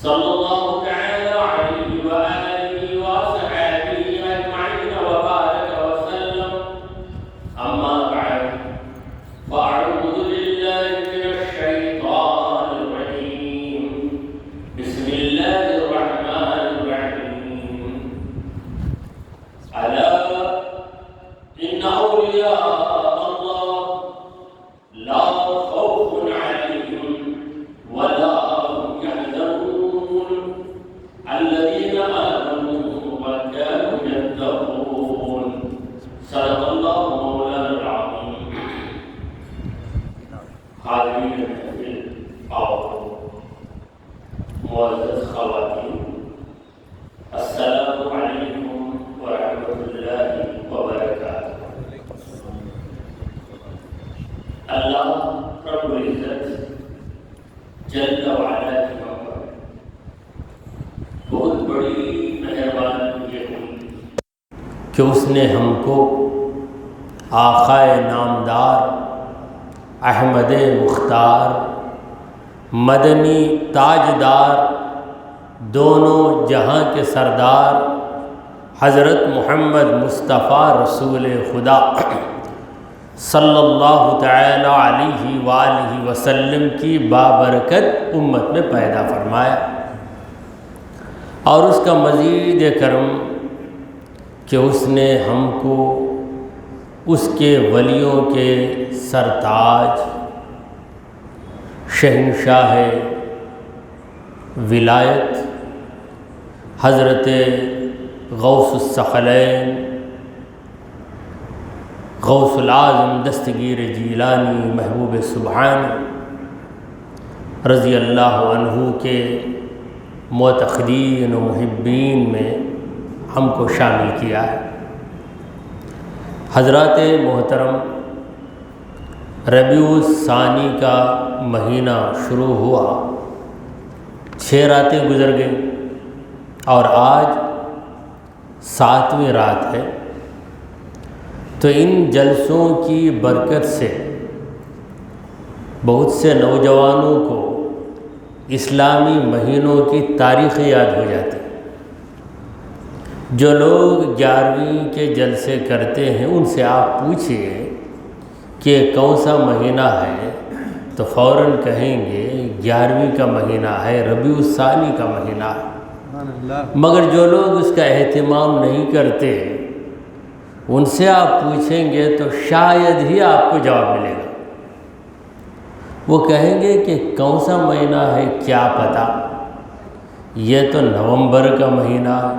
صلی اللہ تعالی علیہ وآلہ وصحبہ اجمعین وبارک وسلم اما بعد فاعوذ باللہ من الشیطان الرجیم بسم اللہ الرحمن الرحیم الا ان اولیاء اللہ لا خوف علیہم ولا الذين آمنوا وكانوا يتقون صدق الله مولانا العظيم. حاضرین محفل اور معزز خواتین، السلام علیکم ورحمۃ اللہ وبرکاتہ. اللہ رب العزت جل وعلا کی بہت بڑی مہربانی یہ ہوئی کہ اس نے ہم کو آقائے نامدار احمد مختار مدنی تاجدار دونوں جہاں کے سردار حضرت محمد مصطفیٰ رسول خدا صلی اللہ تعالی علیہ وآلہ وسلم کی بابرکت امت میں پیدا فرمایا، اور اس کا مزید کرم کہ اس نے ہم کو اس کے ولیوں کے سرتاج شہنشاہ ولایت حضرت غوث الثقلین غوث العظم دستگیر جیلانی محبوب سبحانی رضی اللہ عنہ کے معتقدین و محبین میں ہم کو شامل کیا ہے. حضرات محترم، ربیع الثانی کا مہینہ شروع ہوا، 6 راتیں گزر گئیں اور آج 7ویں رات ہے. تو ان جلسوں کی برکت سے بہت سے نوجوانوں کو اسلامی مہینوں کی تاریخ یاد ہو جاتی. جو لوگ 11ویں کے جلسے کرتے ہیں ان سے آپ پوچھئے کہ کون سا مہینہ ہے تو فوراً کہیں گے 11ویں کا مہینہ ہے، ربیع الثانی کا مہینہ ہے. مگر جو لوگ اس کا اہتمام نہیں کرتے ان سے آپ پوچھیں گے تو شاید ہی آپ کو جواب ملے گا. وہ کہیں گے کہ کون سا مہینہ ہے کیا پتہ، یہ تو نومبر کا مہینہ ہے.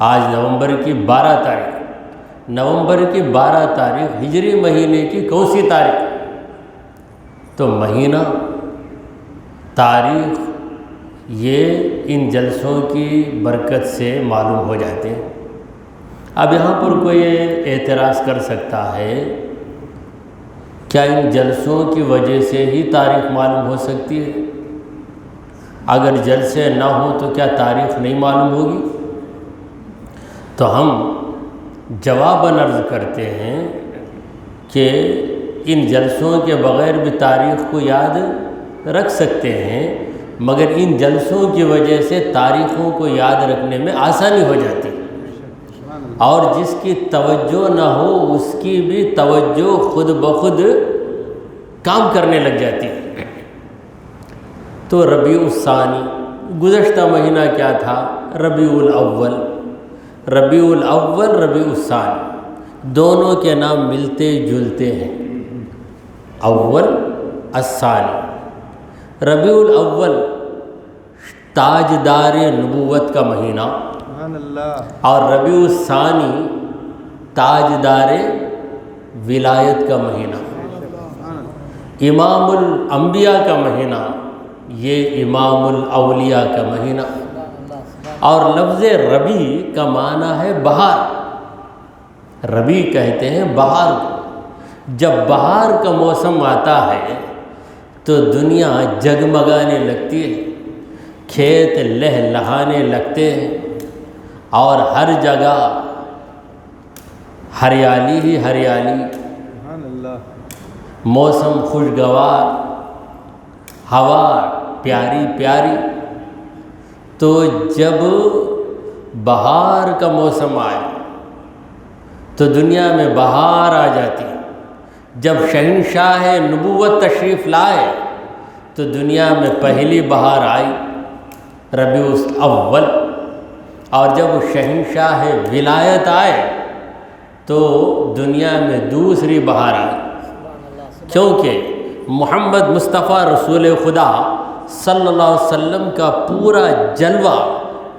آج نومبر کی 12 تاریخ، نومبر کی 12 تاریخ ہجری مہینے کی کون سی تاریخ؟ تو مہینہ، تاریخ یہ ان جلسوں کی برکت سے معلوم ہو جاتے ہیں. اب یہاں پر کوئی اعتراض کر سکتا ہے کیا ان جلسوں کی وجہ سے ہی تاریخ معلوم ہو سکتی ہے؟ اگر جلسے نہ ہوں تو کیا تاریخ نہیں معلوم ہوگی؟ تو ہم جواباً عرض کرتے ہیں کہ ان جلسوں کے بغیر بھی تاریخ کو یاد رکھ سکتے ہیں، مگر ان جلسوں کی وجہ سے تاریخوں کو یاد رکھنے میں آسانی ہو جاتی ہے، اور جس کی توجہ نہ ہو اس کی بھی توجہ خود بخود کام کرنے لگ جاتی ہے. تو ربیع الثانی، گزشتہ مہینہ کیا تھا؟ ربیع الاول. ربیع الاول، ربیع الثانی دونوں کے نام ملتے جلتے ہیں، اول الثانی. ربیع الاول تاجدار نبوت کا مہینہ، اور ربیع الثانی تاجدار ولایت کا مہینہ، امام الانبیاء کا مہینہ، یہ امام الاولیاء کا مہینہ. اور لفظ ربیع کا معنی ہے بہار. ربیع کہتے ہیں بہار کو. جب بہار کا موسم آتا ہے تو دنیا جگمگانے لگتی ہے، کھیت لہلہانے لگتے ہیں، اور ہر جگہ ہریالی ہی ہریالی، موسم خوشگوار، ہوا پیاری پیاری. تو جب بہار کا موسم آئے تو دنیا میں بہار آ جاتی ہے، جب شہنشاہ نبوت تشریف لائے تو دنیا میں پہلی بہار آئی ربیع الاول، اور جب شہنشاہ ولایت آئے تو دنیا میں دوسری بہار آئی، کیونکہ محمد مصطفیٰ رسول خدا صلی اللہ علیہ وسلم کا پورا جلوہ،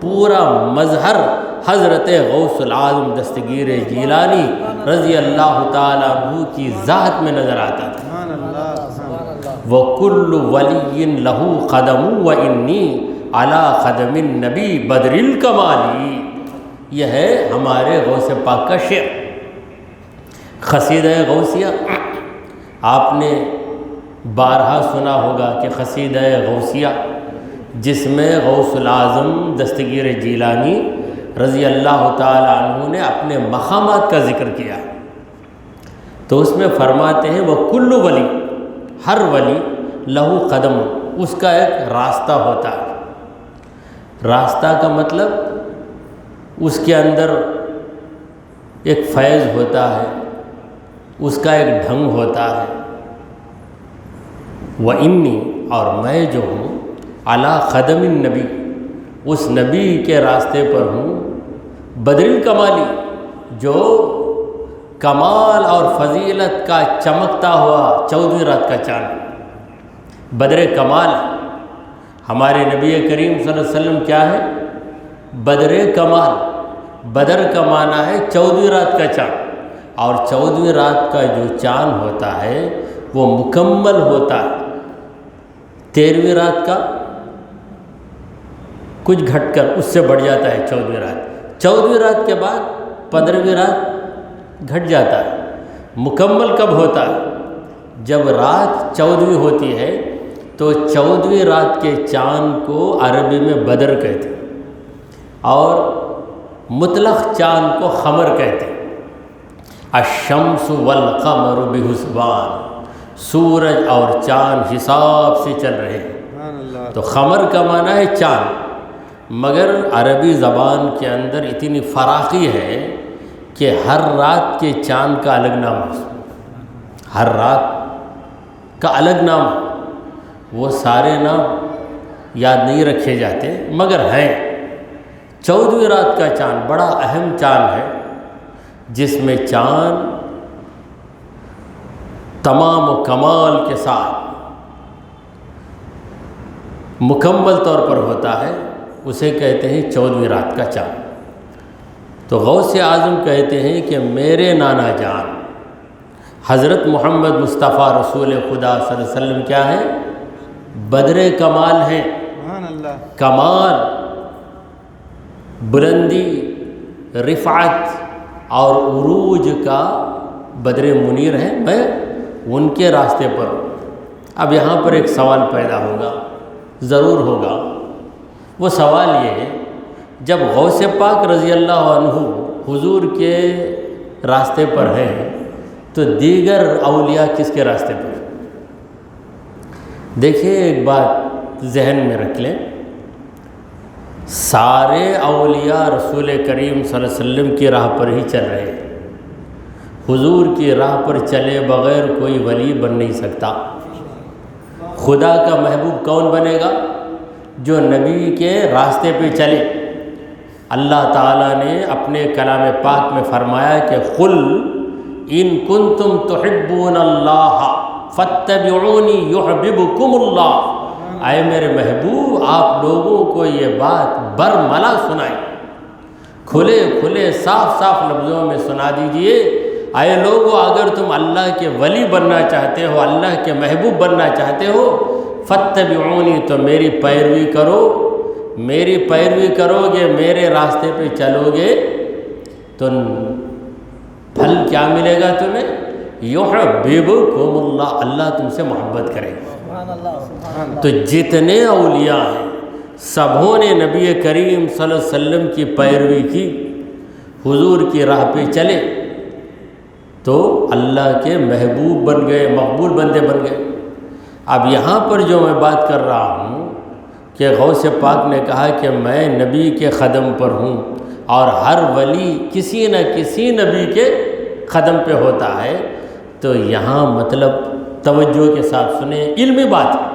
پورا مظہر حضرت غوث العظم دستگیر جیلانی رضی اللہ تعالیٰ عنہ کی ذات میں نظر آتا تھا۔ وَكُلُّ وَلِيٍّ لَهُ قَدَمٌ وَإِنِّي عَلَى قَدَمِ النَّبِي بَدْرِ الْكَمَالِ، یہ ہے ہمارے غوث پاک کا شعر، قصیدہ غوثیہ۔ آپ نے بارہا سنا ہوگا کہ قصیدہ غوثیہ جس میں غوث العظم دستگیر جیلانی رضی اللہ تعالیٰ عنہ نے اپنے مقامات کا ذکر کیا، تو اس میں فرماتے ہیں وَكُلُّ ولی، ہر ولی لہو قدم، اس کا ایک راستہ ہوتا ہے۔ راستہ کا مطلب اس کے اندر ایک فیض ہوتا ہے، اس کا ایک ڈھنگ ہوتا ہے۔ وَإِنِّي، اور میں جو ہوں عَلَىٰ قَدَمِ النَّبِي، اس نبی کے راستے پر ہوں، بدر الکمالی، جو کمال اور فضیلت کا چمکتا ہوا 14ویں رات کا چاند، بدر کمال۔ ہمارے نبی کریم صلی اللہ علیہ وسلم کیا ہے؟ بدر کمال۔ بدر کا معنی ہے 14ویں رات کا چاند، اور 14ویں رات کا جو چاند ہوتا ہے وہ مکمل ہوتا ہے، 13ویں رات کا کچھ گھٹ کر اس سے بڑھ جاتا ہے 14ویں رات، 14ویں رات کے بعد 15ویں رات گھٹ جاتا ہے۔ مکمل کب ہوتا ہے؟ جب رات 14ویں ہوتی ہے تو 14ویں رات کے چاند کو عربی میں بدر کہتے ہیں، اور مطلق چاند کو قمر کہتے ہیں۔ الشمس والقمر بحسبان، سورج اور چاند حساب سے چل رہے ہیں، تو قمر کا معنی ہے چاند، مگر عربی زبان کے اندر اتنی فراخی ہے کہ ہر رات کے چاند کا الگ نام ہے، ہر رات کا الگ نام، وہ سارے نام یاد نہیں رکھے جاتے مگر ہیں۔ 14ویں رات کا چاند بڑا اہم چاند ہے، جس میں چاند تمام و کمال کے ساتھ مکمل طور پر ہوتا ہے، اسے کہتے ہیں 14ویں رات کا چاند۔ تو غوث اعظم کہتے ہیں کہ میرے نانا جان حضرت محمد مصطفیٰ رسول خدا صلی اللہ علیہ وسلم کیا ہے؟ بدر کمال ہیں، کمال، بلندی، رفعت اور عروج کا بدر منیر ہے، میں ان کے راستے پر ہوں۔ اب یہاں پر ایک سوال پیدا ہوگا، ضرور ہوگا، وہ سوال یہ ہے، جب غوث پاک رضی اللہ عنہ حضور کے راستے پر ہیں تو دیگر اولیاء کس کے راستے پر؟ دیکھیے ایک بات ذہن میں رکھ لیں، سارے اولیاء رسول کریم صلی اللہ علیہ وسلم کی راہ پر ہی چل رہے ہیں، حضور کی راہ پر چلے بغیر کوئی ولی بن نہیں سکتا۔ خدا کا محبوب کون بنے گا؟ جو نبی کے راستے پہ چلے۔ اللہ تعالیٰ نے اپنے کلام پاک میں فرمایا کہ قل ان کنتم تحبون اللہ فاتبعونی یحببکم اللہ، اے میرے محبوب آپ لوگوں کو یہ بات برملا سنائیں، کھلے کھلے صاف صاف لفظوں میں سنا دیجئے، اے لوگو اگر تم اللہ کے ولی بننا چاہتے ہو، اللہ کے محبوب بننا چاہتے ہو، فاتبعونی، تو میری پیروی کرو، میری پیروی کرو گے، میرے راستے پہ چلو گے تو پھل کیا ملے گا تمہیں؟ یحببکم اللہ، اللہ تم سے محبت کرے گا۔ تو جتنے اولیاء ہیں سبوں نے نبی کریم صلی اللہ علیہ وسلم کی پیروی کی، حضور کی راہ پہ چلے تو اللہ کے محبوب بن گئے، مقبول بندے بن گئے۔ اب یہاں پر جو میں بات کر رہا ہوں کہ غوث پاک نے کہا کہ میں نبی کے قدم پر ہوں، اور ہر ولی کسی نہ کسی نبی کے قدم پہ ہوتا ہے، تو یہاں مطلب توجہ کے ساتھ سنیں، علمی بات ہے،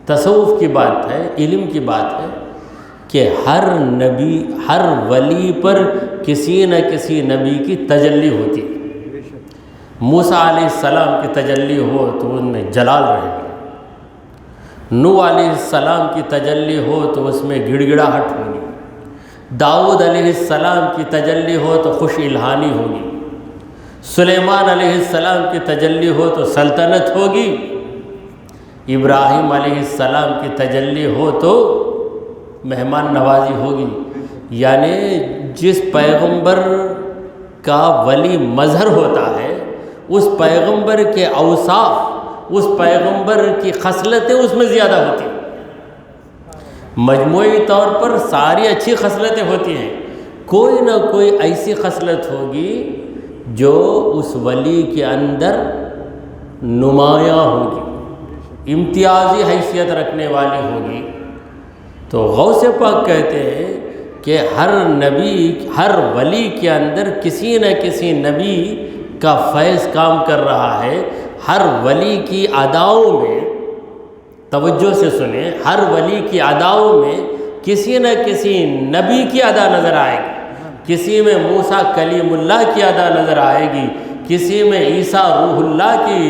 تصوف کی بات ہے، علم کی بات ہے کہ ہر نبی، ہر ولی پر کسی نہ کسی نبی کی تجلی ہوتی ہے۔ موسیٰ علیہ السلام کی تجلی ہو تو ان میں جلال رہے گا، نوح علیہ السلام کی تجلی ہو تو اس میں گڑ گڑاہٹ ہوگی، داؤد علیہ السلام کی تجلی ہو تو خوش الہانی ہوگی، سلیمان علیہ السلام کی تجلی ہو تو سلطنت ہوگی، ابراہیم علیہ السلام کی تجلی ہو تو مہمان نوازی ہوگی۔ یعنی جس پیغمبر کا ولی مظہر ہوتا ہے، اس پیغمبر کے اوصاف، اس پیغمبر کی خصلتیں اس میں زیادہ ہوتی ہیں۔ مجموعی طور پر ساری اچھی خصلتیں ہوتی ہیں، کوئی نہ کوئی ایسی خصلت ہوگی جو اس ولی کے اندر نمایاں ہوگی، امتیازی حیثیت رکھنے والی ہوگی۔ تو غوث پاک کہتے ہیں کہ ہر نبی، ہر ولی کے اندر کسی نہ کسی نبی کا فیض کام کر رہا ہے۔ ہر ولی کی اداؤں میں، توجہ سے سنیں، ہر ولی کی اداؤں میں کسی نہ کسی نبی کی ادا نظر آئے گی۔ کسی میں موسیٰ کلیم اللہ کی ادا نظر آئے گی، کسی میں عیسیٰ روح اللہ کی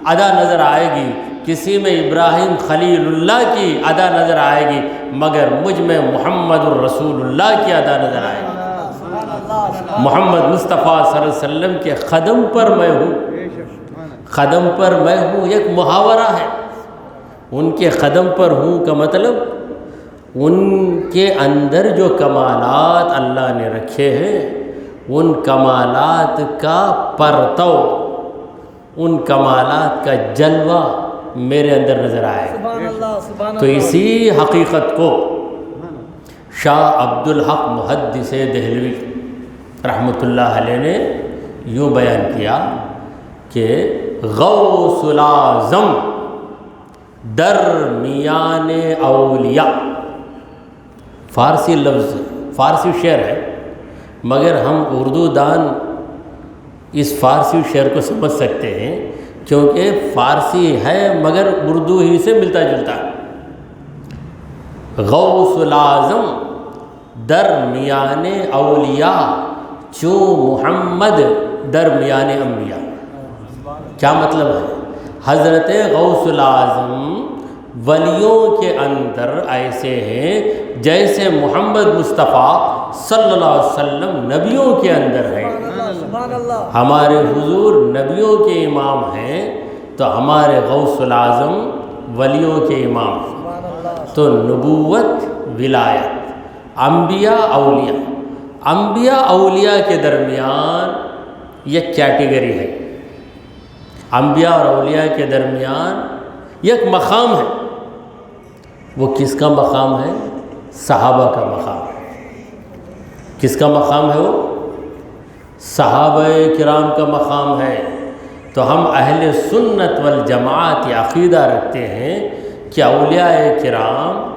ادا نظر آئے گی، کسی میں ابراہیم خلیل اللہ کی ادا نظر آئے گی، مگر مجھ میں محمد الرسول اللہ کی ادا نظر آئے گی۔ محمد مصطفیٰ صلی اللہ علیہ وسلم کے قدم پر میں ہوں، قدم پر میں ہوں ایک محاورہ ہے۔ ان کے قدم پر ہوں کا مطلب ان کے اندر جو کمالات اللہ نے رکھے ہیں، ان کمالات کا پرتو، ان کمالات کا جلوہ میرے اندر نظر آئے گا۔ تو اسی حقیقت کو شاہ عبدالحق محدث دہلوی رحمۃ اللہ علیہ نے یوں بیان کیا کہ غوث الاعظم درمیان اولیاء، فارسی لفظ، فارسی شعر ہے، مگر ہم اردو دان اس فارسی شعر کو سمجھ سکتے ہیں کیونکہ فارسی ہے مگر اردو ہی سے ملتا جلتا ہے۔ غوث الاعظم درمیان اولیاء چوں محمد درمیان انبیاء۔ کیا مطلب ہے؟ حضرت غوث الاعظم ولیوں کے اندر ایسے ہیں جیسے محمد مصطفیٰ صلی اللہ علیہ وسلم نبیوں کے اندر ہیں۔ ہمارے حضور نبیوں کے امام ہیں تو ہمارے غوث الاعظم ولیوں کے امام ہیں۔ تو نبوت، ولایت، انبیاء، اولیاء، انبیاء اولیاء کے درمیان یہ کیٹیگری ہے۔ انبیاء اور اولیاء کے درمیان ایک مقام ہے، وہ کس کا مقام ہے؟ صحابہ کا مقام ہے۔ کس کا مقام ہے وہ؟ صحابہ کرام کا مقام ہے۔ تو ہم اہل سنت والجماعت یہ عقیدہ رکھتے ہیں کہ اولیاء کرام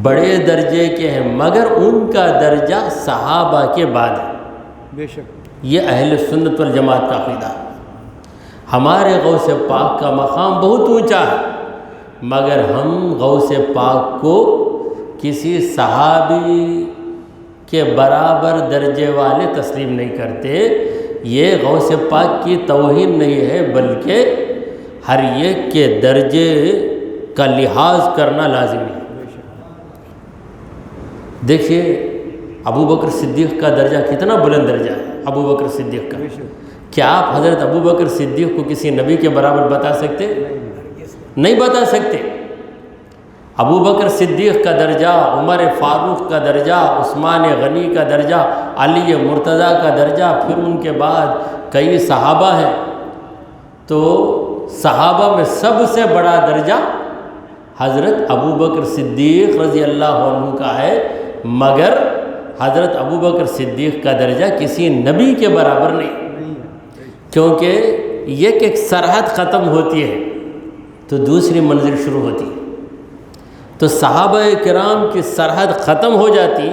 بڑے درجے کے ہیں مگر ان کا درجہ صحابہ کے بعد ہے۔ بے شک یہ اہل سنت والجماعت کا عقیدہ ہے۔ ہمارے غوث پاک کا مقام بہت اونچا ہے مگر ہم غوث پاک کو کسی صحابی کے برابر درجے والے تسلیم نہیں کرتے۔ یہ غوث پاک کی توہین نہیں ہے بلکہ ہر ایک کے درجے کا لحاظ کرنا لازمی ہے۔ دیکھیے ابو بکر صدیق کا درجہ کتنا بلند درجہ ہے۔ ابو بکر صدیق کا، کیا آپ حضرت ابو بکر صدیق کو کسی نبی کے برابر بتا سکتے؟ نہیں بتا سکتے۔ ابو بکر صدیق کا درجہ، عمر فاروق کا درجہ، عثمان غنی کا درجہ، علی مرتضیٰ کا درجہ، پھر ان کے بعد کئی صحابہ ہیں۔ تو صحابہ میں سب سے بڑا درجہ حضرت ابو بکر صدیق رضی اللہ عنہ کا ہے مگر حضرت ابو بکر صدیق کا درجہ کسی نبی کے برابر نہیں، کیونکہ ایک سرحد ختم ہوتی ہے تو دوسری منزل شروع ہوتی ہے۔ تو صحابہ کرام کی سرحد ختم ہو جاتی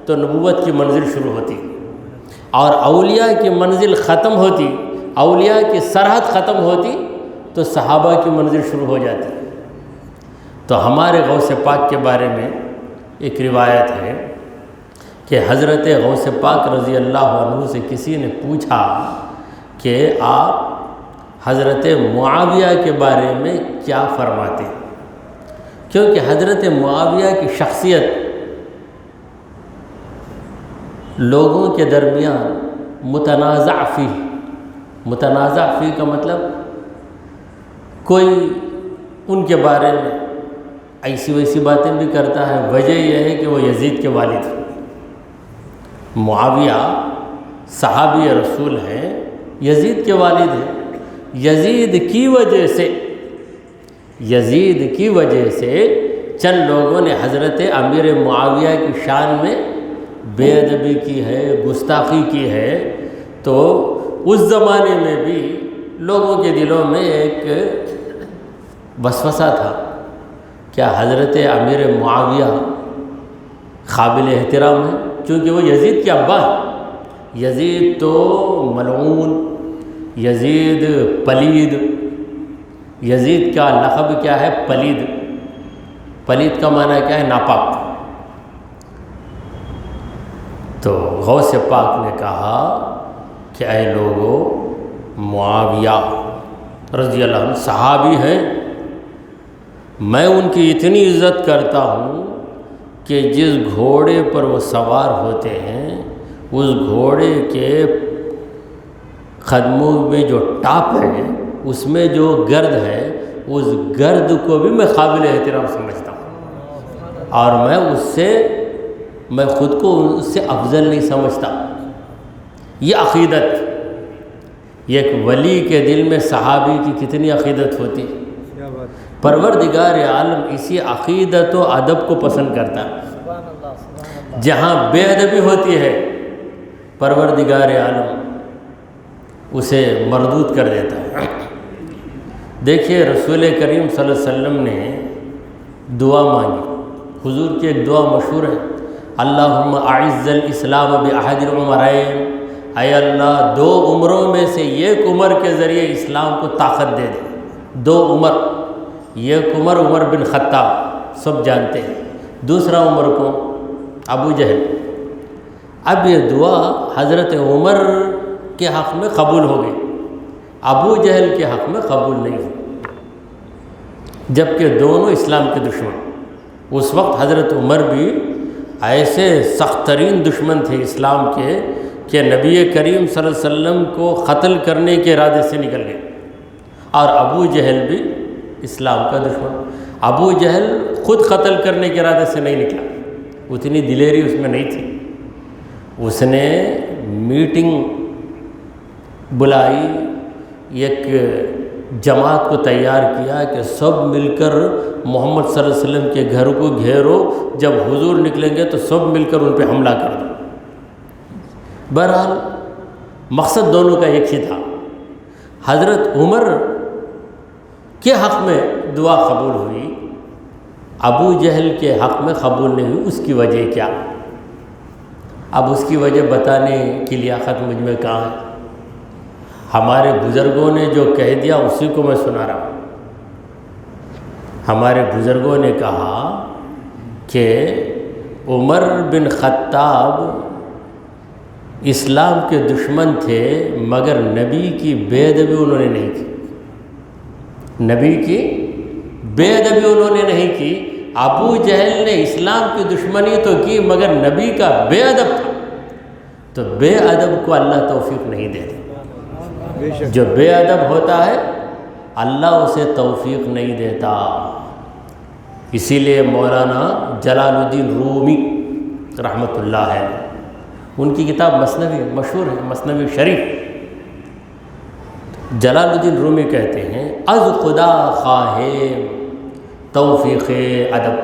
تو نبوت کی منزل شروع ہوتی، اور اولیاء کی منزل ختم ہوتی، اولیاء کی سرحد ختم ہوتی تو صحابہ کی منزل شروع ہو جاتی۔ تو ہمارے غوث پاک کے بارے میں ایک روایت ہے کہ حضرت غوث پاک رضی اللہ عنہ سے کسی نے پوچھا کہ آپ حضرت معاویہ کے بارے میں کیا فرماتے ہیں، کیونکہ حضرت معاویہ کی شخصیت لوگوں کے درمیان متنازع فی کا مطلب کوئی ان کے بارے میں ایسی ویسی باتیں بھی کرتا ہے۔ وجہ یہ ہے کہ وہ یزید کے والد ہیں۔ معاویہ صحابی رسول ہیں، یزید کے والد ہیں۔ یزید کی وجہ سے چند لوگوں نے حضرت امیر معاویہ کی شان میں بے ادبی کی ہے، گستاخی کی ہے، تو اس زمانے میں بھی لوگوں کے دلوں میں ایک وسوسہ تھا، کیا حضرت امیر معاویہ قابل احترام ہے؟ چونکہ وہ یزید کے ابا ہیں۔ یزید تو ملعون، یزید پلید، یزید کا لقب کیا ہے؟ پلید۔ پلید کا معنی کیا ہے؟ ناپاک۔ تو غوث پاک نے کہا کہ اے لوگو، معاویہ رضی اللہ عنہ صحابی ہیں، میں ان کی اتنی عزت کرتا ہوں کہ جس گھوڑے پر وہ سوار ہوتے ہیں اس گھوڑے کے قدموں میں جو ٹاپ ہے، اس میں جو گرد ہے، اس گرد کو بھی میں قابل احترام سمجھتا ہوں، اور میں خود کو اس سے افضل نہیں سمجھتا۔ یہ عقیدت، ایک ولی کے دل میں صحابی کی کتنی عقیدت ہوتی ہے۔ پروردگار عالم اسی عقیدت و ادب کو پسند کرتا ہے۔ جہاں بے ادبی ہوتی ہے پروردگار عالم اسے مردود کر دیتا ہے۔ دیکھیے رسول کریم صلی اللہ علیہ وسلم نے دعا مانگی، حضور کی ایک دعا مشہور ہے، اللہم اعز الاسلام باحد العمرین، اے اللہ دو عمروں میں سے ایک عمر کے ذریعے اسلام کو طاقت دے دے۔ دو عمر، ایک عمر بن خطاب سب جانتے ہیں، دوسرا عمر کو ابو جہل۔ اب یہ دعا حضرت عمر کے حق میں قبول ہو گئی، ابو جہل کے حق میں قبول نہیں ہوئی، جبکہ دونوں اسلام کے دشمن۔ اس وقت حضرت عمر بھی ایسے سخت ترین دشمن تھے اسلام کے کہ نبی کریم صلی اللہ علیہ وسلم کو قتل کرنے کے ارادے سے نکل گئے، اور ابو جہل بھی اسلام کا دشمن۔ ابو جہل خود قتل کرنے کے ارادے سے نہیں نکلا، اتنی دلیری اس میں نہیں تھی۔ اس نے میٹنگ بلائی، ایک جماعت کو تیار کیا کہ سب مل کر محمد صلی اللہ علیہ وسلم کے گھر کو گھیرو، جب حضور نکلیں گے تو سب مل کر ان پہ حملہ کر دو۔ بہرحال مقصد دونوں کا ایک ہی تھا۔ حضرت عمر کے حق میں دعا قبول ہوئی، ابو جہل کے حق میں قبول نہیں ہوئی۔ اس کی وجہ کیا؟ اب اس کی وجہ بتانے کی لیاقت مجھ میں کہاں ہے؟ ہمارے بزرگوں نے جو کہہ دیا اسی کو میں سنا رہا ہوں۔ ہمارے بزرگوں نے کہا کہ عمر بن خطاب اسلام کے دشمن تھے، مگر نبی کی بے ادبی انہوں نے نہیں کی، نبی کی بے ادبی انہوں نے نہیں کی۔ ابو جہل نے اسلام کی دشمنی تو کی مگر نبی کا بے ادب تھا، تو بے ادب کو اللہ توفیق نہیں دیتے۔ جو بے ادب ہوتا ہے اللہ اسے توفیق نہیں دیتا۔ اسی لیے مولانا جلال الدین رومی رحمۃ اللہ ہے، ان کی کتاب مثنوی مشہور ہے، مثنوی شریف۔ جلال الدین رومی کہتے ہیں از خدا خواہ توفیق ادب،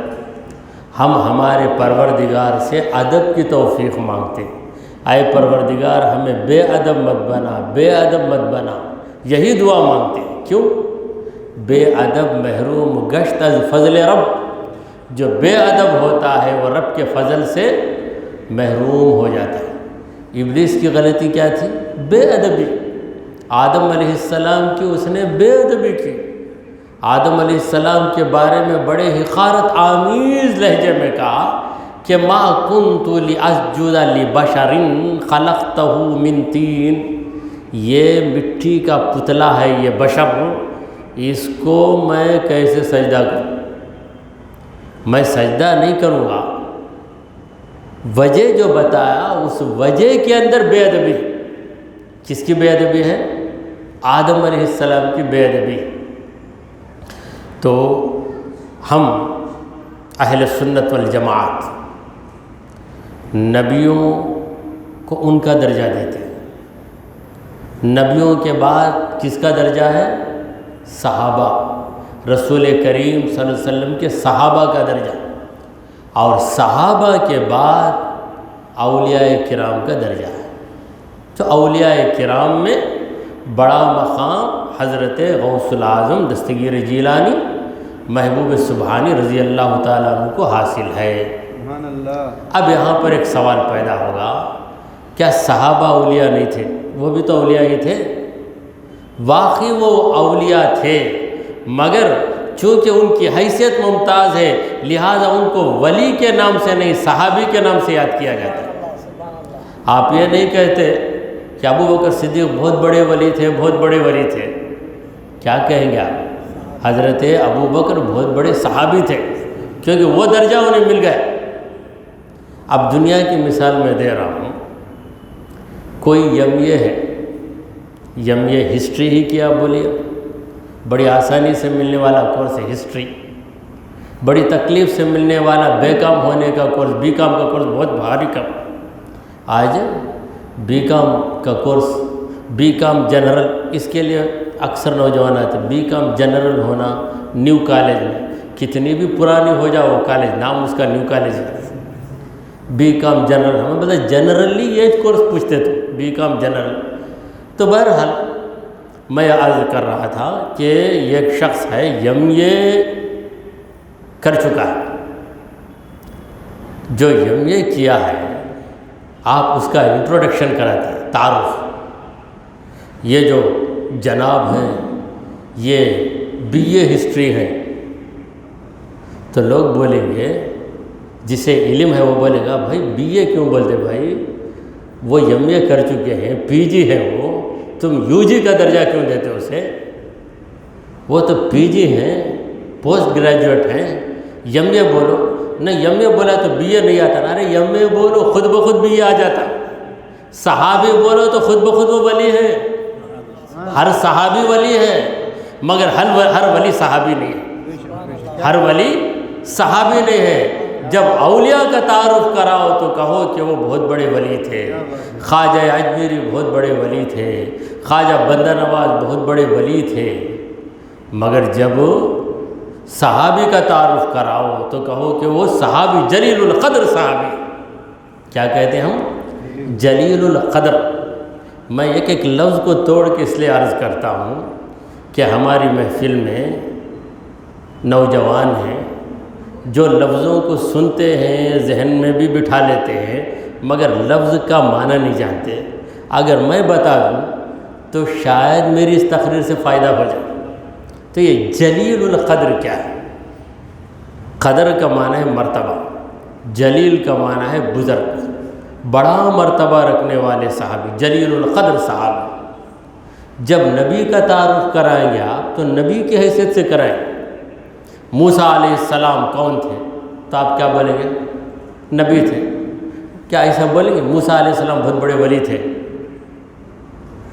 ہم ہمارے پروردگار سے ادب کی توفیق مانگتے ہیں۔ اے پروردگار ہمیں بے ادب مت بنا، بے ادب مت بنا، یہی دعا مانگتے ہیں۔ کیوں؟ بے ادب محروم گشت از فضل رب، جو بے ادب ہوتا ہے وہ رب کے فضل سے محروم ہو جاتا ہے۔ ابلیس کی غلطی کیا تھی؟ بے ادبی۔ آدم علیہ السلام کی اس نے بے ادبی کی۔ آدم علیہ السلام کے بارے میں بڑے حقارت آمیز لہجے میں کہا کہ ما کنت لاسجد لبشر خلقتہ من طین، یہ مٹی کا پتلا ہے، یہ بشر، اس کو میں کیسے سجدہ کروں؟ میں سجدہ نہیں کروں گا۔ وجہ جو بتایا اس وجہ کے اندر بے ادبی۔ کس کی بے ادبی ہے؟ آدم علیہ السلام کی بے ادبی۔ تو ہم اہل سنت والجماعت نبیوں کو ان کا درجہ دیتے ہیں۔ نبیوں کے بعد کس کا درجہ ہے؟ صحابہ، رسول کریم صلی اللہ علیہ وسلم کے صحابہ کا درجہ، اور صحابہ کے بعد اولیاء کرام کا درجہ ہے۔ تو اولیاء کرام میں بڑا مقام حضرت غوث العظم دستگیر جیلانی محبوب سبحانی رضی اللہ تعالیٰ عنہ کو حاصل ہے۔ سبحان اللہ۔ اب یہاں پر ایک سوال پیدا ہوگا، کیا صحابہ اولیاء نہیں تھے؟ وہ بھی تو اولیاء ہی تھے۔ واقعی وہ اولیاء تھے، مگر چونکہ ان کی حیثیت ممتاز ہے لہٰذا ان کو ولی کے نام سے نہیں صحابی کے نام سے یاد کیا جاتا ہے۔ آپ یہ نہیں کہتے کہ ابو بکر صدیق بہت بڑے ولی تھے، بہت بڑے ولی تھے۔ کیا کہیں گے آپ؟ حضرت ابو بکر بہت بڑے صحابی تھے، کیونکہ وہ درجہ انہیں مل گئے۔ اب دنیا کی مثال میں دے رہا ہوں، کوئی یمے ہے، یمے ہسٹری ہی کیا بولیے، بڑی آسانی سے ملنے والا کورس ہے ہسٹری، بڑی تکلیف سے ملنے والا بے کام ہونے کا کورس، بی کام کا کورس بہت بھاری کام۔ آج بی کام کا کورس، بی کام جنرل، اس کے لیے اکثر نوجوان آتے ہیں۔ بی کام جنرل ہونا نیو کالج میں، کتنی بھی پرانی ہو جاؤ وہ کالج، نام اس کا نیو کالج ہے۔ بی کام جنرل، ہمیں پتہ جنرلی یہ کورس پوچھتے تھے، بی کام جنرل۔ تو بہرحال میں عرض کر رہا تھا کہ ایک شخص ہے یم اے کر چکا ہے، جو یم اے کیا ہے آپ اس کا انٹروڈکشن کراتے ہیں، تعارف۔ یہ جو جناب ہیں یہ بی اے ہسٹری ہے، تو لوگ بولیں گے، جسے علم ہے وہ بولے گا بھائی بی اے کیوں بولتے بھائی، وہ یم اے کر چکے ہیں، پی جی ہے وہ، تم یو جی کا درجہ کیوں دیتے ہو اسے؟ وہ تو پی جی ہیں، پوسٹ گریجویٹ ہیں، یم اے بولو۔ نہیں یم اے بولا تو بی اے نہیں آتا نا، ارے یم اے بولو خود بخود بی اے آ جاتا۔ صحابی بولو تو خود بخود وہ ولی ہے، ہر صحابی ولی ہے، مگر ہر ولی صحابی نہیں ہے، ہر ولی صحابی نہیں ہے۔ جب اولیاء کا تعارف کراؤ تو کہو کہ وہ بہت بڑے ولی تھے، خواجہ اجمیری بہت بڑے ولی تھے، خواجہ بندہ نواز بہت بڑے ولی تھے، مگر جب صحابی کا تعارف کراؤ تو کہو کہ وہ صحابی جلیل القدر صحابی۔ کیا کہتے ہیں ہم؟ جلیل القدر۔ میں ایک ایک لفظ کو توڑ کے اس لیے عرض کرتا ہوں کہ ہماری محفل میں نوجوان ہیں جو لفظوں کو سنتے ہیں، ذہن میں بھی بٹھا لیتے ہیں، مگر لفظ کا معنی نہیں جانتے۔ اگر میں بتا دوں تو شاید میری اس تقریر سے فائدہ ہو جائے۔ تو یہ جلیل القدر کیا ہے؟ قدر کا معنی ہے مرتبہ، جلیل کا معنی ہے بزرگ، بڑا مرتبہ رکھنے والے صحابی، جلیل القدر صحابی۔ جب نبی کا تعارف کرائیں گے آپ تو نبی کی حیثیت سے کرائیں۔ موسیٰ علیہ السلام کون تھے تو آپ کیا بولیں گے؟ نبی تھے۔ کیا ایسا بولیں گے موسیٰ علیہ السلام بہت بڑے ولی تھے؟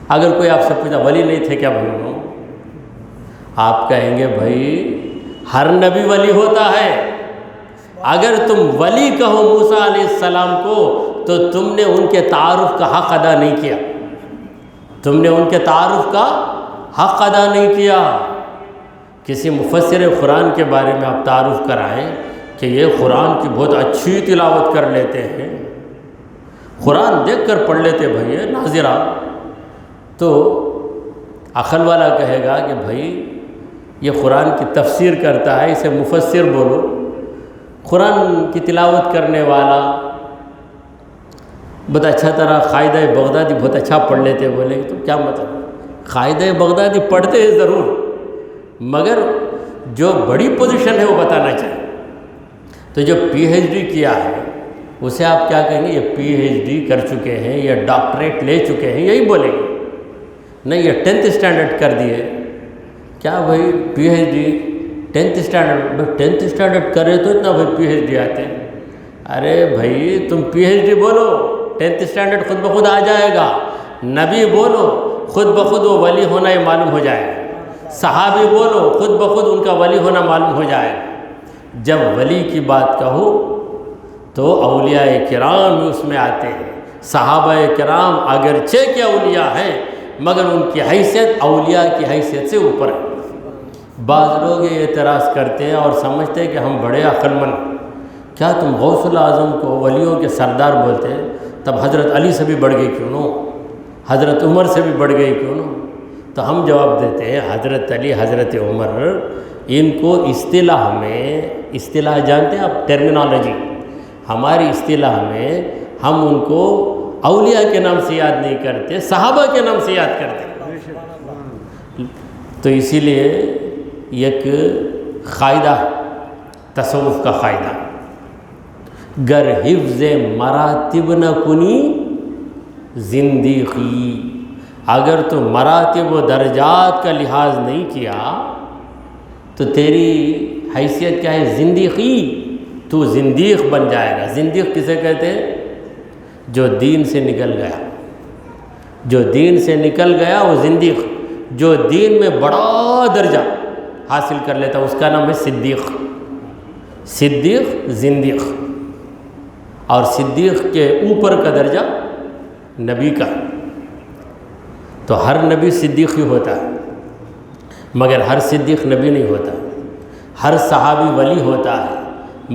اگر کوئی آپ سے پوچھا ولی نہیں تھے کیا بولوں؟ آپ کہیں گے بھائی ہر نبی ولی ہوتا ہے۔ اگر تم ولی کہو موسیٰ علیہ السلام کو تو تم نے ان کے تعارف کا حق ادا نہیں کیا، تم نے ان کے تعارف کا حق ادا نہیں کیا۔ کسی مفسر قرآن کے بارے میں آپ تعارف کرائیں کہ یہ قرآن کی بہت اچھی تلاوت کر لیتے ہیں، قرآن دیکھ کر پڑھ لیتے بھائی ناظرہ، تو عقل والا کہے گا کہ بھائی یہ قرآن کی تفسیر کرتا ہے، اسے مفسر بولو۔ قرآن کی تلاوت کرنے والا بہت اچھا طرح قاعدہ بغدادی بہت اچھا پڑھ لیتے، بولے تو کیا مطلب؟ قاعدہ بغدادی پڑھتے ہیں ضرور، مگر جو بڑی پوزیشن ہے وہ بتانا چاہیے۔ تو جو پی ایچ ڈی کیا ہے اسے آپ کیا کہیں گے؟ یہ پی ایچ ڈی کر چکے ہیں، یہ ڈاکٹریٹ لے چکے ہیں، یہی بولیں گے۔ نہیں، یہ 10th اسٹینڈرڈ کر دیے، کیا بھائی P H D 10th standard? بھائی 10th اسٹینڈرڈ کرے تو اتنا بھائی پی ایچ ڈی آتے ہیں۔ ارے بھائی تم پی ایچ ڈی بولو، 10th اسٹینڈرڈ خود بخود آ جائے گا۔ نبی بولو، خود بخود وہ ولی ہونا یہ معلوم ہو جائے گا۔ صحابی بولو، خود بخود ان کا ولی ہونا معلوم ہو جائے گا۔ جب ولی کی بات کہو تو اولیاء کرام بھی اس میں آتے ہیں۔ صحابہ کرام اگرچہ کہ اولیاء ہیں مگر ان کی حیثیت اولیاء کی حیثیت سے اوپر ہے۔ بعض لوگ یہ اعتراض کرتے ہیں اور سمجھتے ہیں کہ ہم بڑے عقل مند، کیا تم غوث الاعظم کو ولیوں کے سردار بولتے ہیں؟ تب حضرت علی سے بھی بڑھ گئی کیوں نو؟ حضرت عمر سے بھی بڑھ گئی کیوں نو؟ تو ہم جواب دیتے ہیں حضرت علی، حضرت عمر، ان کو اصطلاح میں، اصطلاح جانتے ہیں آپ، ٹرمینالوجی، ہماری اصطلاح میں ہم ان کو اولیاء کے نام سے یاد نہیں کرتے، صحابہ کے نام سے یاد کرتے۔ تو اسی لیے ایک قاعدہ، تصوف کا قاعدہ، گر حفظ مراتب نہ کنی زندیقی، اگر تو مراتب و درجات کا لحاظ نہیں کیا تو تیری حیثیت کیا ہے؟ زندیقی، تو زندیق بن جائے گا۔ زندیق کسے کہتے ہیں؟ جو دین سے نکل گیا، جو دین سے نکل گیا وہ زندیق، جو دین میں بڑا درجہ حاصل کر لیتا اس کا نام ہے صدیق۔ صدیق زندیق، اور صدیق کے اوپر کا درجہ نبی کا۔ تو ہر نبی صدیق ہی ہوتا ہے مگر ہر صدیق نبی نہیں ہوتا، ہر صحابی ولی ہوتا ہے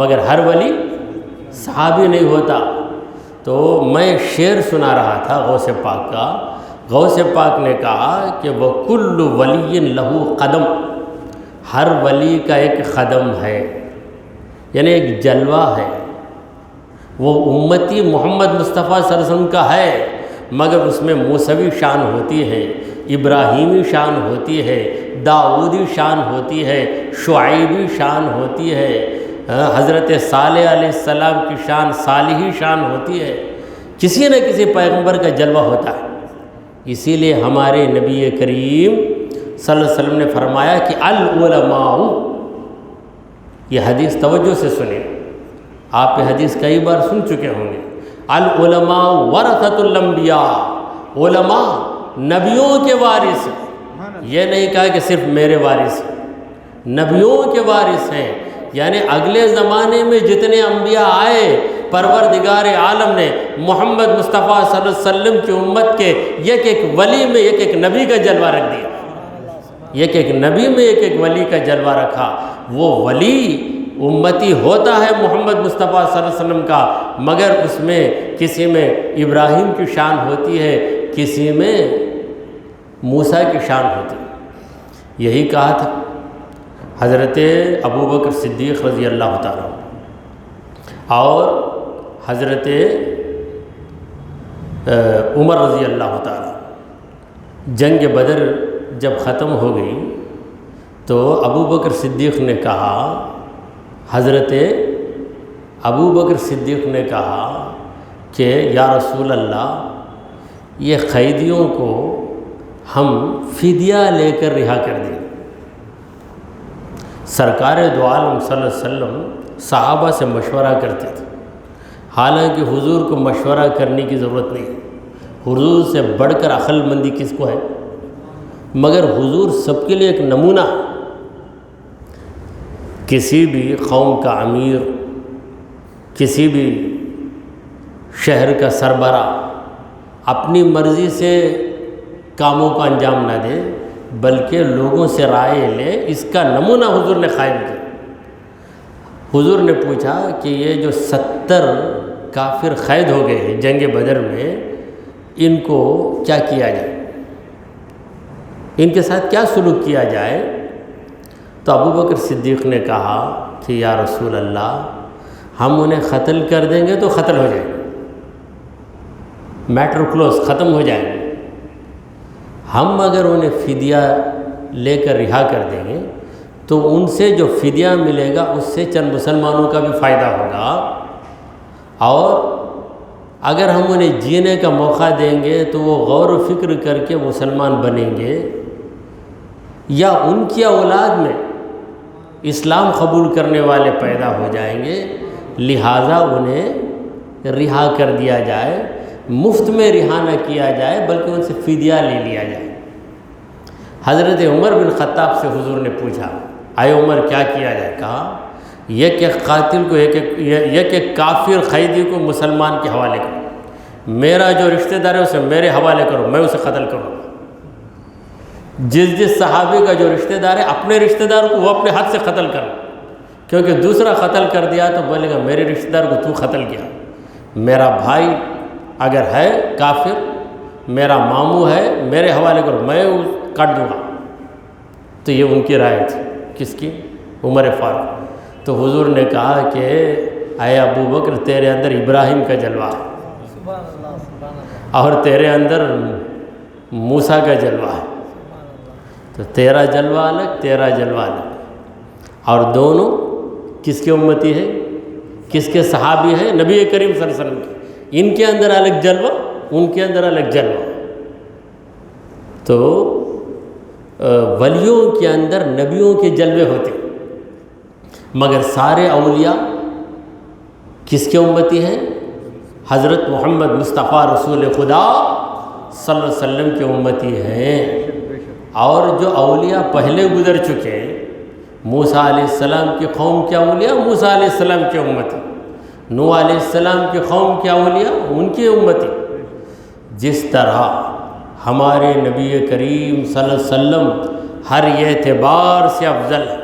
مگر ہر ولی صحابی نہیں ہوتا۔ تو میں شعر سنا رہا تھا غوث پاک کا، غوث پاک نے کہا کہ وَكُلُّ وَلِيٍّ لَهُ قدم، ہر ولی کا ایک قدم ہے، یعنی ایک جلوہ ہے، وہ امتی محمد مصطفیٰ صلی اللہ علیہ وسلم کا ہے مگر اس میں موسوی شان ہوتی ہے، ابراہیمی شان ہوتی ہے، داؤدی شان ہوتی ہے، شعیبی شان ہوتی ہے، حضرت صالح علیہ السلام کی شان صالحی شان ہوتی ہے، کسی نہ کسی پیغمبر کا جلوہ ہوتا ہے۔ اسی لیے ہمارے نبی کریم صلی اللہ علیہ وسلم نے فرمایا کہ العلماء، یہ حدیث توجہ سے سنیں، آپ یہ حدیث کئی بار سن چکے ہوں گے، العلماء ورثۃ الانبیاء، علماء نبیوں کے وارث ہیں۔ یہ نہیں کہا کہ صرف میرے وارث ہیں، نبیوں کے وارث ہیں، یعنی اگلے زمانے میں جتنے انبیاء آئے پروردگار عالم نے محمد مصطفیٰ صلی اللہ علیہ وسلم کی امت کے ایک ایک ولی میں ایک ایک نبی کا جلوہ رکھ دیا، ایک ایک نبی میں ایک ایک ولی کا جلوہ رکھا۔ وہ ولی امتی ہوتا ہے محمد مصطفیٰ صلی اللہ علیہ وسلم کا، مگر اس میں کسی میں ابراہیم کی شان ہوتی ہے، کسی میں موسیٰ کی شان ہوتی ہے۔ یہی کہا تھا حضرت ابوبکر صدیق رضی اللہ تعالیٰ اور حضرت عمر رضی اللہ تعالیٰ۔ جنگ بدر جب ختم ہو گئی تو ابوبکر صدیق نے کہا، حضرت ابوبکر صدیق نے کہا کہ یا رسول اللہ، یہ قیدیوں کو ہم فدیہ لے کر رہا کر دیں۔ سرکار دو عالم صلی اللہ علیہ وسلم صحابہ سے مشورہ کرتے تھے، حالانکہ حضور کو مشورہ کرنے کی ضرورت نہیں، حضور سے بڑھ کر عقل مندی کس کو ہے، مگر حضور سب کے لیے ایک نمونہ ہے۔ کسی بھی قوم کا امیر، کسی بھی شہر کا سربراہ اپنی مرضی سے کاموں کا انجام نہ دے بلکہ لوگوں سے رائے لے، اس کا نمونہ حضور نے قائم کیا۔ حضور نے پوچھا کہ یہ جو 70 کافر قید ہو گئے ہیں جنگ بدر میں، ان کو کیا کیا جائے، ان کے ساتھ کیا سلوک کیا جائے؟ تو ابوبکر صدیق نے کہا کہ یا رسول اللہ، ہم انہیں قتل کر دیں گے تو قتل ہو جائیں گے، میٹر کلوز، ختم ہو جائیں گے۔ ہم اگر انہیں فدیہ لے کر رہا کر دیں گے تو ان سے جو فدیہ ملے گا اس سے چند مسلمانوں کا بھی فائدہ ہوگا، اور اگر ہم انہیں جینے کا موقع دیں گے تو وہ غور و فکر کر کے مسلمان بنیں گے، یا ان کی اولاد میں اسلام قبول کرنے والے پیدا ہو جائیں گے، لہٰذا انہیں رہا کر دیا جائے، مفت میں رہا نہ کیا جائے بلکہ ان سے فدیہ لے لیا جائے۔ حضرت عمر بن خطاب سے حضور نے پوچھا، آئے عمر کیا کیا جائے؟ کہا ایک ایک قاتل کو، ایک ایک کافر قیدی کو مسلمان کے حوالے کرو، میرا جو رشتہ دار ہے اسے میرے حوالے کرو، میں اسے قتل کروں۔ جس صحابی کا جو رشتہ دار ہے اپنے رشتہ دار کو وہ اپنے ہاتھ سے قتل کر، کیونکہ دوسرا قتل کر دیا تو بولے گا میرے رشتہ دار کو تو قتل کیا۔ میرا بھائی اگر ہے کافر، میرا ماموں ہے، میرے حوالے کرو، میں کاٹ دوں گا۔ تو یہ ان کی رائے تھی، کس کی؟ عمر فاروق۔ تو حضور نے کہا کہ اے ابو بکر، تیرے اندر ابراہیم کا جلوہ ہے اور تیرے اندر موسیٰ کا جلوہ ہے، تو تیرا جلوہ الگ، تیرا جلوہ الگ، اور دونوں کس کے امتی ہے؟ کس کے صحابی ہیں؟ نبی کریم صلی اللہ علیہ وسلم کے۔ ان کے اندر الگ جلوہ، ان کے اندر الگ جلوہ۔ تو ولیوں کے اندر نبیوں کے جلوے ہوتے، مگر سارے اولیاء کس کے امتی ہیں؟ حضرت محمد مصطفیٰ رسول خدا صلی اللہ علیہ وسلم کے امتی ہیں۔ اور جو اولیاء پہلے گزر چکے، موسیٰ علیہ السلام کی قوم کے اولیاء موسیٰ علیہ السلام کے امتی، نوح علیہ السلام کی قوم کے اولیاء ان کی امتی۔ جس طرح ہمارے نبی کریم صلی اللہ علیہ وسلم ہر اعتبار سے افضل ہے،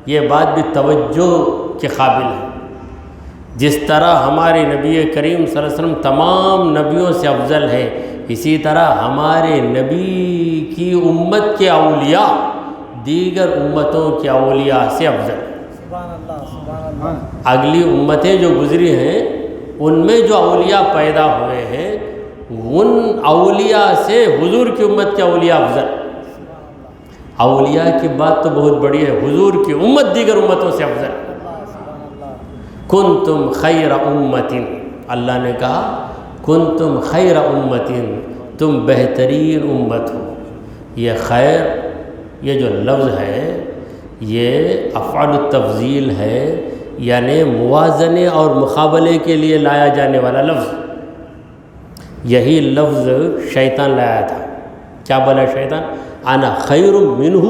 یہ بات بھی توجہ کے قابل ہے۔ جس طرح ہمارے نبی کریم صلی اللہ علیہ وسلم تمام نبیوں سے افضل ہے، اسی طرح ہمارے نبی کی امت کے اولیاء دیگر امتوں کے اولیاء سے افضل ہے۔ اگلی امتیں جو گزری ہیں ان میں جو اولیاء پیدا ہوئے ہیں ان اولیاء سے حضور کی امت کے اولیاء افضل۔ اولیاء کی بات تو بہت بڑی ہے، حضور کی امت دیگر امتوں سے افضل۔ کنتم خیر امت، اللہ نے کہا کنتم خیر امت، تم بہترین امت ہو۔ یہ خیر، یہ جو لفظ ہے یہ افعال التفضیل ہے، یعنی موازنے اور مقابلے کے لیے لایا جانے والا لفظ۔ یہی لفظ شیطان لایا تھا، کیا بولا شیطان؟ انا خیر منہ،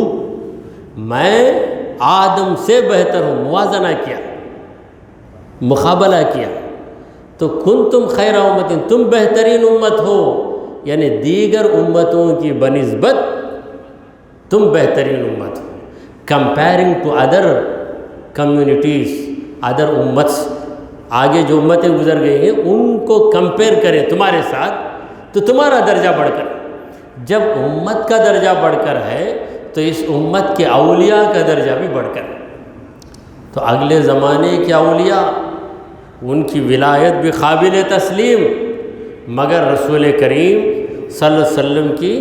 میں آدم سے بہتر ہوں، موازنہ کیا، مقابلہ کیا۔ تو کنتم خیر امت، تم بہترین امت ہو، یعنی دیگر امتوں کی بنسبت تم بہترین امت ہو۔ Comparing to other communities, other امتس، آگے جو امتیں گزر گئی ہیں ان کو کمپیئر کریں تمہارے ساتھ تو تمہارا درجہ بڑھ کر، جب امت کا درجہ بڑھ کر ہے تو اس امت کے اولیاء کا درجہ بھی بڑھ کر ہے۔ تو اگلے زمانے کے اولیاء، ان کی ولایت بھی قابل تسلیم، مگر رسول کریم صلی اللہ علیہ وسلم کی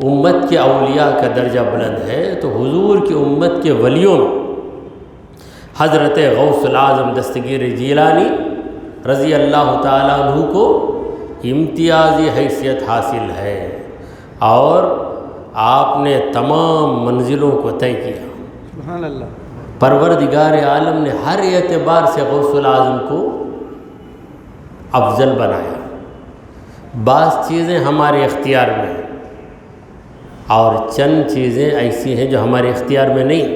امت کے اولیاء کا درجہ بلند ہے۔ تو حضور کی امت کے ولیوں میں حضرت غوث العظم دستگیر جیلانی رضی اللہ تعالیٰ عنہ کو امتیازی حیثیت حاصل ہے، اور آپ نے تمام منزلوں کو طے کیا۔ سبحان اللہ۔ پروردگار عالم نے ہر اعتبار سے غوث العظم کو افضل بنایا۔ بعض چیزیں ہمارے اختیار میں ہیں اور چند چیزیں ایسی ہیں جو ہمارے اختیار میں نہیں۔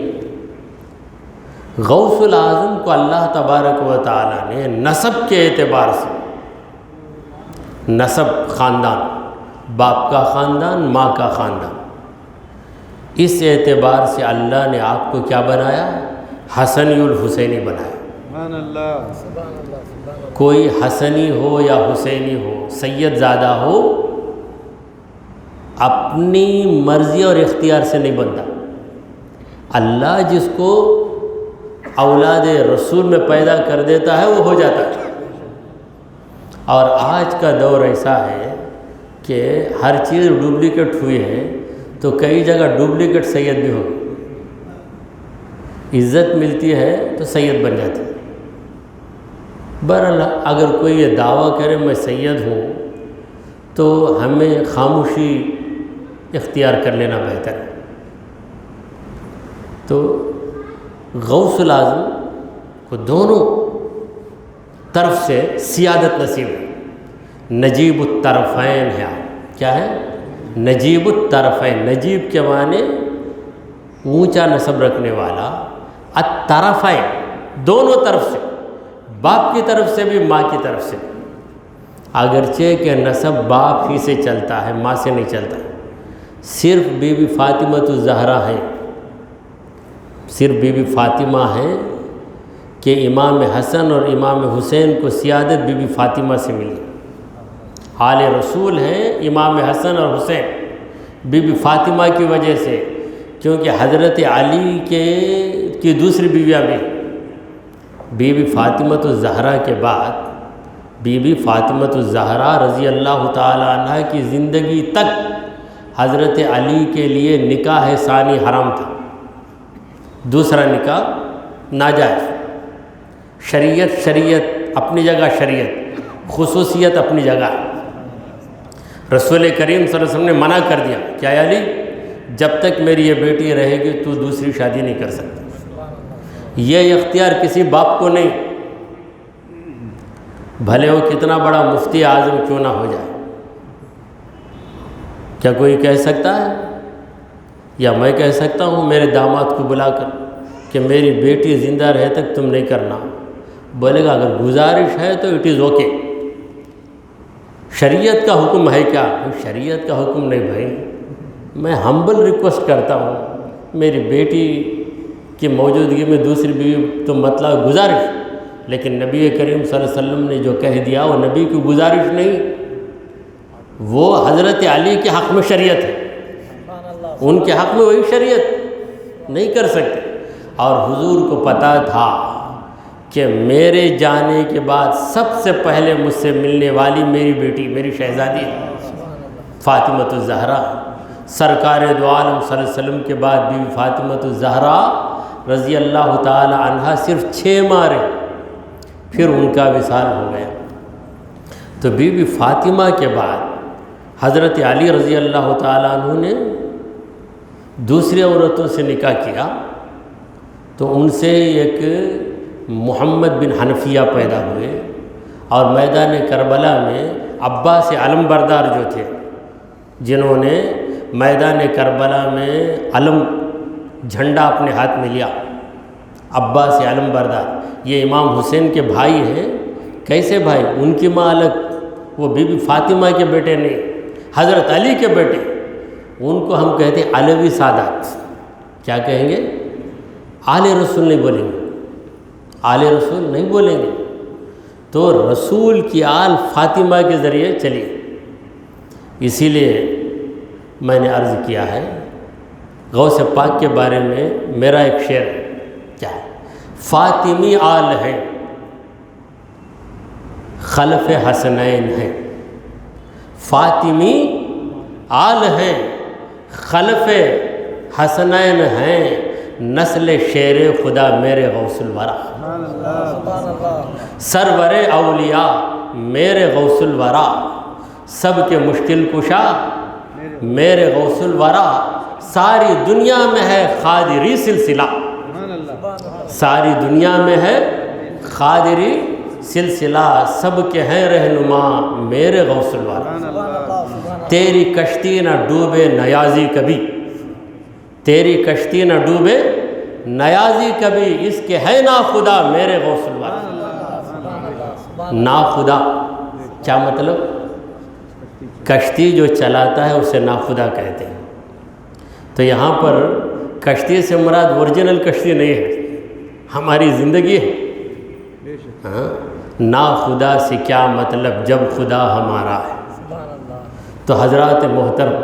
غوث العظم کو اللہ تبارک و تعالیٰ نے نسب کے اعتبار سے، نسب خاندان، باپ کا خاندان، ماں کا خاندان، اس اعتبار سے اللہ نے آپ کو کیا بنایا؟ حسنی الحسینی بنایا۔ سبحان اللہ۔ کوئی حسنی ہو یا حسینی ہو، سید زادہ ہو، اپنی مرضی اور اختیار سے نہیں بنتا۔ اللہ جس کو اولاد رسول میں پیدا کر دیتا ہے وہ ہو جاتا ہے۔ اور آج کا دور ایسا ہے کہ ہر چیز ڈپلیکیٹ ہوئی ہے، تو کئی جگہ ڈپلیکیٹ سید بھی ہو گئی، عزت ملتی ہے تو سید بن جاتی ہے۔ بہرحال اگر کوئی یہ دعویٰ کرے میں سید ہوں تو ہمیں خاموشی اختیار کر لینا بہتر ہے۔ تو غوث الاعظم کو دونوں طرف سے سیادت نصیب ہے، نجیب الطرفین ہے۔ کیا ہے؟ نجیب الطرفین، نجیب کے معنی اونچا نسب رکھنے والا، الطرفین دونوں طرف سے، باپ کی طرف سے بھی ماں کی طرف سے، اگرچہ کہ نسب باپ ہی سے چلتا ہے، ماں سے نہیں چلتا، صرف بی بی فاطمہ الزہرا ہے، صرف بی بی فاطمہ ہے کہ امام حسن اور امام حسین کو سیادت بی بی فاطمہ سے ملی۔ آل رسول ہیں امام حسن اور حسین بی بی فاطمہ کی وجہ سے، کیونکہ حضرت علی کی دوسری بیویاں بھی، بی بی فاطمہ الزہرا کے بعد بی بی فاطمہ الزہرا رضی اللہ تعالی عنہ کی زندگی تک حضرت علی کے لیے نکاح ثانی حرام تھا، دوسرا نکاح ناجائز۔ شریعت اپنی جگہ، شریعت خصوصیت اپنی جگہ۔ رسول کریم صلی اللہ علیہ وسلم نے منع کر دیا، کیا علی جب تک میری یہ بیٹی رہے گی تو دوسری شادی نہیں کر سکتا۔ یہ اختیار کسی باپ کو نہیں، بھلے وہ کتنا بڑا مفتی اعظم کیوں نہ ہو جائے۔ کیا کوئی کہہ سکتا ہے، یا میں کہہ سکتا ہوں میرے داماد کو بلا کر کہ میری بیٹی زندہ رہے تک تم نہیں کرنا؟ بولے گا اگر گزارش ہے تو اٹ از اوکے۔ شریعت کا حکم ہے کیا؟ شریعت کا حکم نہیں بھائی، میں ہمبل ریکویسٹ کرتا ہوں میری بیٹی کی موجودگی میں دوسری بیوی تو مطلب گزارش، لیکن نبی کریم صلی اللہ علیہ وسلم نے جو کہہ دیا وہ نبی کی گزارش نہیں، وہ حضرت علی کے حق میں شریعت ہے، ان کے حق میں وہی شریعت نہیں کر سکتے۔ اور حضور کو پتہ تھا کہ میرے جانے کے بعد سب سے پہلے مجھ سے ملنے والی میری بیٹی، میری شہزادی ہے فاطمہ الزہرا۔ سرکار دو عالم صلی اللہ علیہ وسلم کے بعد بی بی فاطمہ الزہرا رضی اللہ تعالی عنہ صرف 6 ماہ رہے، پھر ان کا وصال ہو گیا۔ تو بی بی فاطمہ کے بعد حضرت علی رضی اللہ تعالیٰ عنہ نے دوسری عورتوں سے نکاح کیا، تو ان سے ایک محمد بن حنفیہ پیدا ہوئے، اور میدان کربلا میں عباس علمبردار جو تھے، جنہوں نے میدان کربلا میں علم جھنڈا اپنے ہاتھ میں لیا، عباس علمبردار، یہ امام حسین کے بھائی ہیں۔ کیسے بھائی؟ ان کی ماں الگ، وہ بی بی فاطمہ کے بیٹے نہیں، حضرت علی کے بیٹے، ان کو ہم کہتے ہیں علوی سادات۔ کیا کہیں گے؟ آل رسول نہیں بولیں گے، آل رسول نہیں بولیں گے، تو رسول کی آل فاطمہ کے ذریعے چلی۔ اسی لیے میں نے عرض کیا ہے غوث پاک کے بارے میں میرا ایک شعر ہے، کیا ہے؟ فاطمی آل ہیں، خلف حسنین ہیں، فاطمی آل ہیں، خلف حسنین ہیں، نسل شیر خدا میرے غوث الورا، سرور اولیاء میرے غوث الورا، سب کے مشکل کشا میرے غوث الورا، ساری دنیا میں ہے خادری سلسلہ، ساری دنیا میں ہے خادری سلسلہ، سب کے ہیں رہنما میرے غوث الورا۔ تیری کشتی نہ ڈوبے نیازی کبھی، تیری کشتی نہ ڈوبے نیازی کبھی، اس کے ہے نا خدا میرے غوث الورا۔ نا خدا کیا مطلب؟ کشتی جو چلاتا ہے اسے نا خدا کہتے ہیں۔ تو یہاں پر کشتی سے مراد اوریجنل کشتی نہیں ہے، ہماری زندگی ہے۔ ہاں، نا خدا سے کیا مطلب جب خدا ہمارا ہے۔ تو حضرات محترم،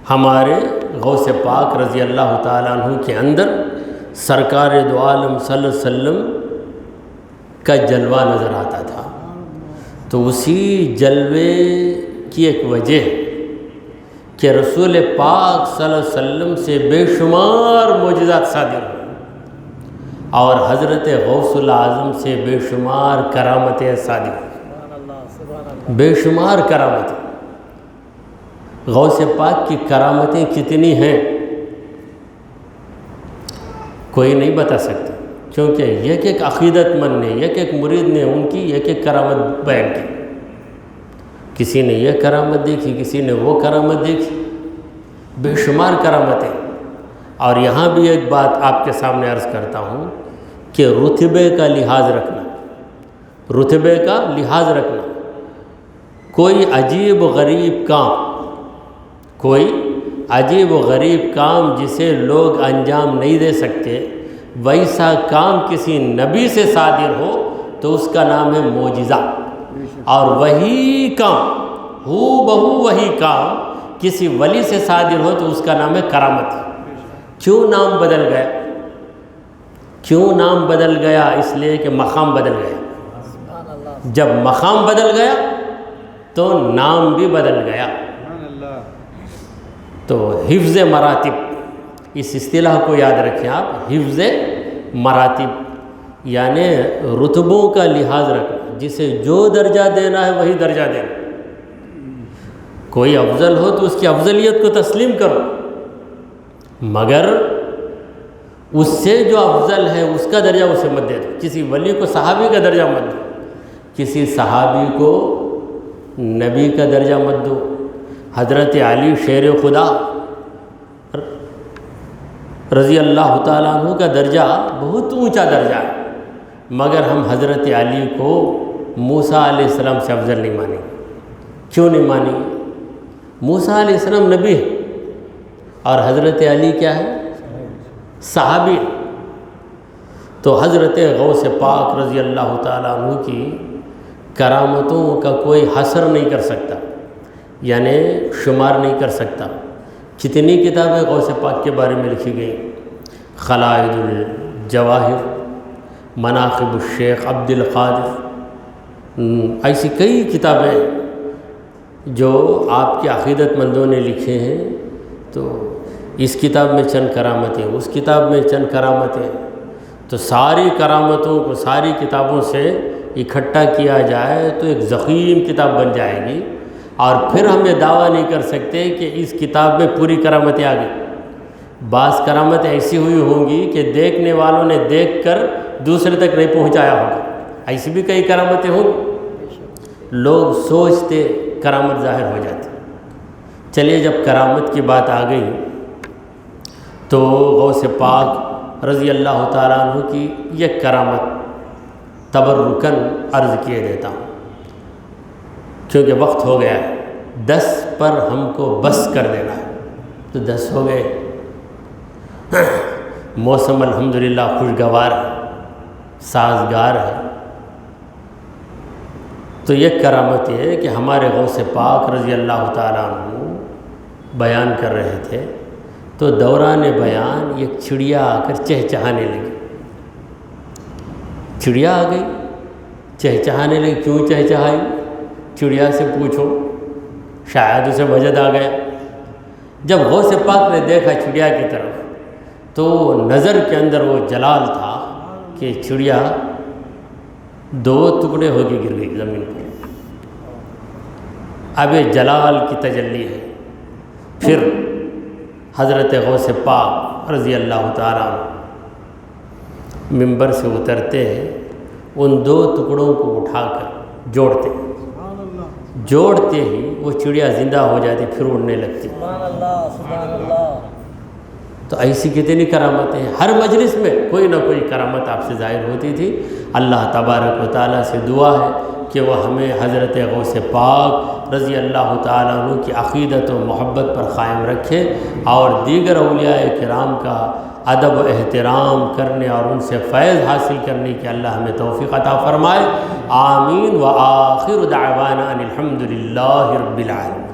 ہمارے غوث پاک رضی اللہ تعالیٰ عنہ کے اندر سرکار دو عالم صلی اللہ علیہ وسلم کا جلوہ نظر آتا تھا، تو اسی جلوے کی ایک وجہ کہ رسول پاک صلی اللہ علیہ وسلم سے بے شمار معجزات صادر ہوئے اور حضرت غوث العظم سے بے شمار کرامتیں صادر ہوئیں، بے شمار کرامتیں۔ غوث پاک کی کرامتیں کتنی ہیں کوئی نہیں بتا سکتا، کیونکہ ایک ایک عقیدت مند نے، ایک ایک مرید نے ان کی ایک ایک کرامت بیان کی۔ کسی نے یہ کرامت دیکھی، کسی نے وہ کرامت دیکھی، بے شمار کرامتیں۔ اور یہاں بھی ایک بات آپ کے سامنے عرض کرتا ہوں کہ رتبے کا لحاظ رکھنا، رتبے کا لحاظ رکھنا۔ کوئی عجیب و غریب کام، کوئی عجیب و غریب کام جسے لوگ انجام نہیں دے سکتے، ویسا کام کسی نبی سے صادر ہو تو اس کا نام ہے معجزہ، اور وہی کام ہو بہو وہی کام کسی ولی سے صادر ہو تو اس کا نام ہے کرامت۔ کیوں نام بدل گیا؟ کیوں نام بدل گیا؟ اس لیے کہ مقام بدل گیا۔ جب مقام بدل گیا تو نام بھی بدل گیا۔ تو حفظ مراتب، اس اصطلاح کو یاد رکھیں آپ، حفظ مراتب یعنی رتبوں کا لحاظ رکھنا، جسے جو درجہ دینا ہے وہی درجہ دینا۔ کوئی افضل ہو تو اس کی افضلیت کو تسلیم کرو، مگر اس سے جو افضل ہے اس کا درجہ اسے مت دے دو۔ کسی ولی کو صحابی کا درجہ مت دو، کسی صحابی کو نبی کا درجہ مت دو۔ حضرت علی شیر خدا رضی اللہ تعالیٰ عنہ کا درجہ بہت اونچا درجہ ہے، مگر ہم حضرت علی کو موسیٰ علیہ السلام سے افضل نہیں مانیں گے۔ کیوں نہیں مانیں گے؟ موسیٰ علیہ السلام نبی ہے اور حضرت علی کیا ہے؟ صحابی۔ تو حضرت غوث پاک رضی اللہ تعالیٰ عنہ کی کرامتوں کا کوئی حصر نہیں کر سکتا، یعنی شمار نہیں کر سکتا۔ کتنی کتابیں غوث پاک کے بارے میں لکھی گئی، خلائد الجواہر، مناقب الشیخ عبد القادر، ایسی کئی کتابیں جو آپ کے عقیدت مندوں نے لکھے ہیں۔ تو اس کتاب میں چند کرامتیں، اس کتاب میں چند کرامتیں، تو ساری کرامتوں کو ساری کتابوں سے اکٹھا کیا جائے تو ایک ضخیم کتاب بن جائے گی، اور پھر ہم یہ دعویٰ نہیں کر سکتے کہ اس کتاب میں پوری کرامتیں آ گئی۔ بعض کرامتیں ایسی ہوئی ہوں گی کہ دیکھنے والوں نے دیکھ کر دوسرے تک نہیں پہنچایا ہوگا، ایسی بھی کئی کرامتیں ہوں گی۔ لوگ سوچتے کرامت ظاہر ہو جاتی۔ چلیے جب کرامت کی بات آ گئی تو غوث پاک رضی اللہ تعالیٰ عنہ کی یہ کرامت تبرکاً عرض کیے دیتا ہوں، کیونکہ وقت ہو گیا ہے۔ 10 پر ہم کو بس کر دینا ہے، تو 10 ہو گئے۔ موسم الحمدللہ خوشگوار ہے، سازگار ہے۔ تو یہ کرامت یہ ہے کہ ہمارے غوث پاک رضی اللہ تعالیٰ عنہ بیان کر رہے تھے، تو دوران بیان ایک چڑیا آ کر چہچہانے لگی۔ چڑیا آ گئی، چہچہانے لگی۔ کیوں چہچہائی؟ چڑیا سے پوچھو، شاید اسے وجد آ گیا۔ جب غوث پاک نے دیکھا چڑیا کی طرف تو نظر کے اندر وہ جلال تھا کہ چڑیا 2 ٹکڑے ہو کے گر گئی زمین پر۔ اب یہ جلال کی تجلی ہے۔ پھر حضرت غوث پاک رضی اللہ تعالیٰ منبر سے اترتے ہیں، ان 2 ٹکڑوں کو اٹھا کر جوڑتے ہیں، جوڑتے ہی وہ چڑیا زندہ ہو جاتی، پھر اڑنے لگتی۔ تو ایسی کتنی کرامتیں ہیں، ہر مجلس میں کوئی نہ کوئی کرامت آپ سے ظاہر ہوتی تھی۔ اللہ تبارک و تعالیٰ سے دعا ہے کہ وہ ہمیں حضرت غوث پاک رضی اللہ تعالیٰ عنہ کی عقیدت و محبت پر قائم رکھے، اور دیگر اولیاء کرام کا ادب و احترام کرنے اور ان سے فیض حاصل کرنے کی اللہ ہمیں توفیق عطا فرمائے۔ آمین۔ وآخر دعوانا ان الحمد للہ رب العالمین۔